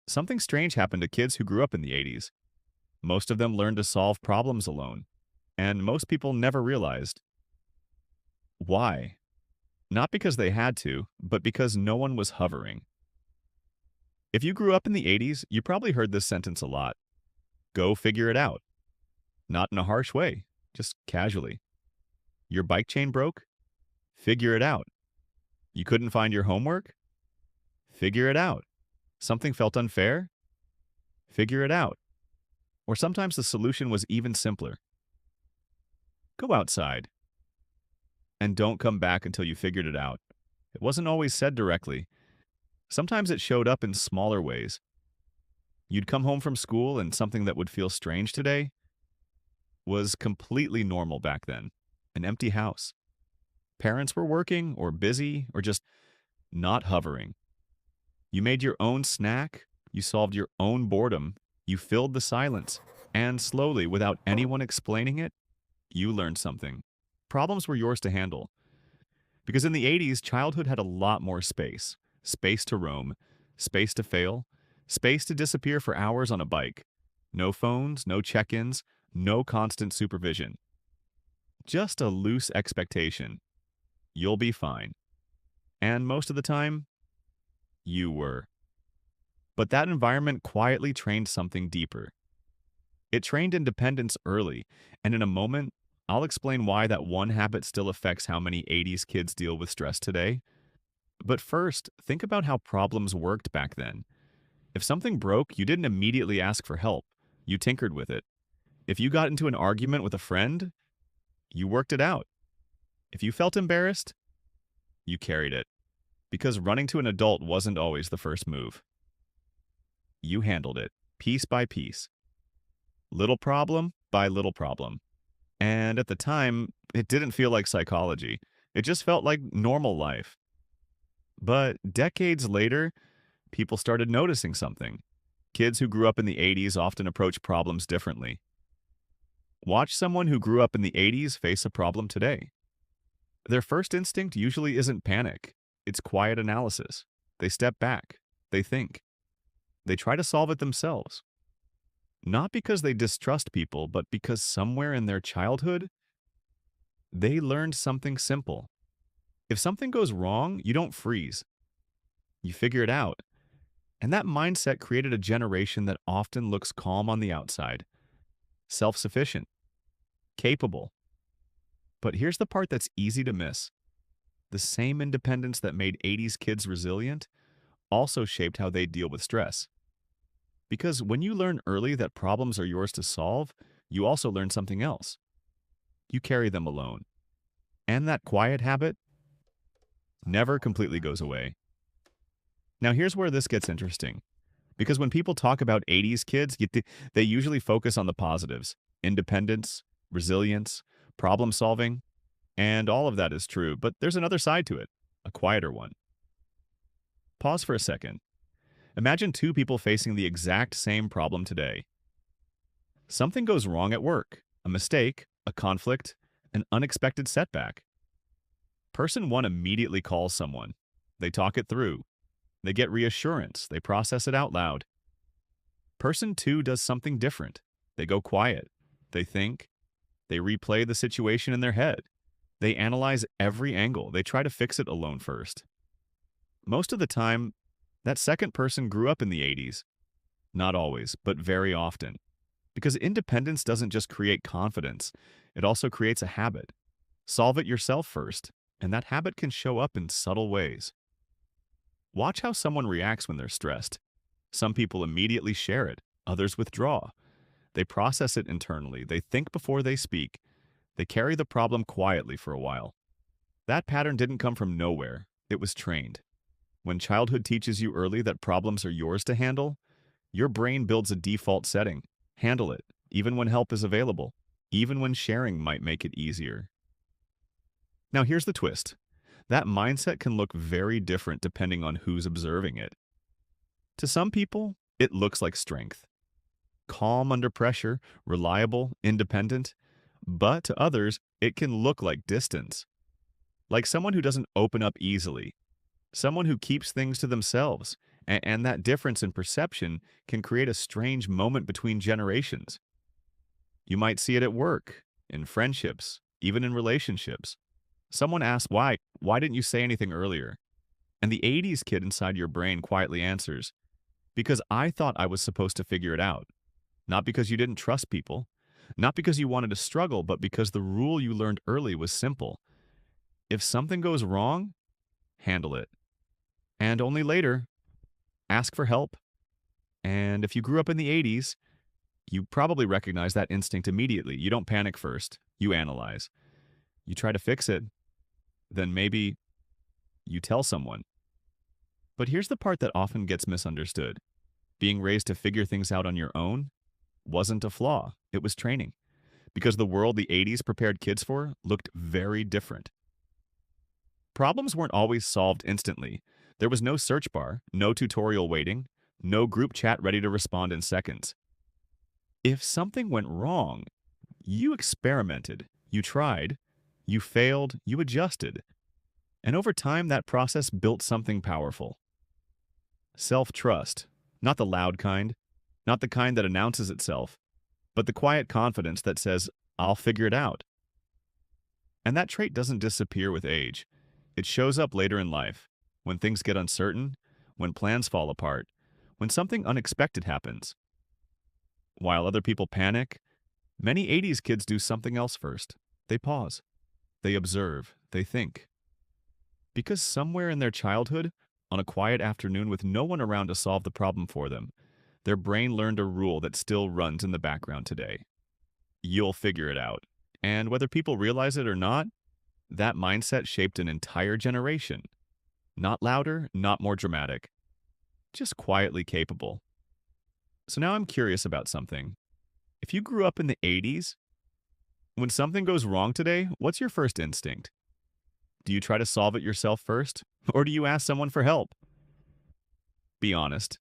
Something strange happened to kids who grew up in the 80s. Most of them learned to solve problems alone, and most people never realized why. Not because they had to, but because no one was hovering. If you grew up in the 80s, you probably heard this sentence a lot. Go figure it out. Not in a harsh way, just casually. Your bike chain broke? Figure it out. You couldn't find your homework? Figure it out. Something felt unfair? Figure it out. Or sometimes the solution was even simpler. Go outside. And don't come back until you figured it out. It wasn't always said directly. Sometimes it showed up in smaller ways. You'd come home from school and something that would feel strange today was completely normal back then. An empty house. Parents were working or busy or just not hovering. You made your own snack. You solved your own boredom. You filled the silence. And slowly, without anyone explaining it, you learned something. Problems were yours to handle. Because in the 80s, childhood had a lot more space. Space to roam, space to fail, space to disappear for hours on a bike. No phones, no check-ins, no constant supervision. Just a loose expectation. You'll be fine. And most of the time, you were. But that environment quietly trained something deeper. It trained independence early, and in a moment, I'll explain why that one habit still affects how many 80s kids deal with stress today. But first, think about how problems worked back then. If something broke, you didn't immediately ask for help. You tinkered with it. If you got into an argument with a friend, you worked it out. If you felt embarrassed, you carried it. Because running to an adult wasn't always the first move. You handled it, piece by piece. Little problem by little problem. And at the time, it didn't feel like psychology. It just felt like normal life. But decades later, people started noticing something. Kids who grew up in the 80s often approach problems differently. Watch someone who grew up in the 80s face a problem today. Their first instinct usually isn't panic. It's quiet analysis. They step back. They think. They try to solve it themselves. Not because they distrust people, but because somewhere in their childhood, they learned something simple. If something goes wrong, you don't freeze. You figure it out. And that mindset created a generation that often looks calm on the outside, self-sufficient, capable. But here's the part that's easy to miss. The same independence that made 80s kids resilient also shaped how they deal with stress. Because when you learn early that problems are yours to solve, you also learn something else. You carry them alone. And that quiet habit never completely goes away. Now here's where this gets interesting. Because when people talk about 80s kids, they usually focus on the positives. Independence, resilience, problem solving, and all of that is true. But there's another side to it, a quieter one. Pause for a second. Imagine two people facing the exact same problem today. Something goes wrong at work, a mistake, a conflict, an unexpected setback. Person one immediately calls someone. They talk it through. They get reassurance. They process it out loud. Person two does something different. They go quiet. They think. They replay the situation in their head. They analyze every angle. They try to fix it alone first. Most of the time, that second person grew up in the 80s. Not always, but very often. Because independence doesn't just create confidence, it also creates a habit. Solve it yourself first, and that habit can show up in subtle ways. Watch how someone reacts when they're stressed. Some people immediately share it, others withdraw. They process it internally, they think before they speak. They carry the problem quietly for a while. That pattern didn't come from nowhere, it was trained. When childhood teaches you early that problems are yours to handle, your brain builds a default setting. Handle it, even when help is available, even when sharing might make it easier. Now here's the twist. That mindset can look very different depending on who's observing it. To some people, it looks like strength. Calm under pressure, reliable, independent. But to others, it can look like distance. Like someone who doesn't open up easily. Someone who keeps things to themselves And that difference in perception can create a strange moment between generations. You might see it at work, in friendships, even in relationships. Someone asks, why? Why didn't you say anything earlier? And the 80s kid inside your brain quietly answers, because I thought I was supposed to figure it out. Not because you didn't trust people, not because you wanted to struggle, but because the rule you learned early was simple. If something goes wrong, handle it. And only later, ask for help. And if you grew up in the 80s, you probably recognize that instinct immediately. You don't panic first, you analyze. You try to fix it, then maybe you tell someone. But here's the part that often gets misunderstood. Being raised to figure things out on your own wasn't a flaw, it was training. Because the world the 80s prepared kids for looked very different. Problems weren't always solved instantly. There was no search bar, no tutorial waiting, no group chat ready to respond in seconds. If something went wrong, you experimented, you tried, you failed, you adjusted. And over time, that process built something powerful. Self-trust. Not the loud kind, not the kind that announces itself, but the quiet confidence that says, I'll figure it out. And that trait doesn't disappear with age. It shows up later in life, when things get uncertain, when plans fall apart, when something unexpected happens. While other people panic, many 80s kids do something else first. They pause. They observe. They think. Because somewhere in their childhood, on a quiet afternoon with no one around to solve the problem for them, their brain learned a rule that still runs in the background today. You'll figure it out. And whether people realize it or not, that mindset shaped an entire generation. Not louder, not more dramatic, just quietly capable. So now I'm curious about something. If you grew up in the 80s, when something goes wrong today, what's your first instinct? Do you try to solve it yourself first? Or do you ask someone for help? Be honest.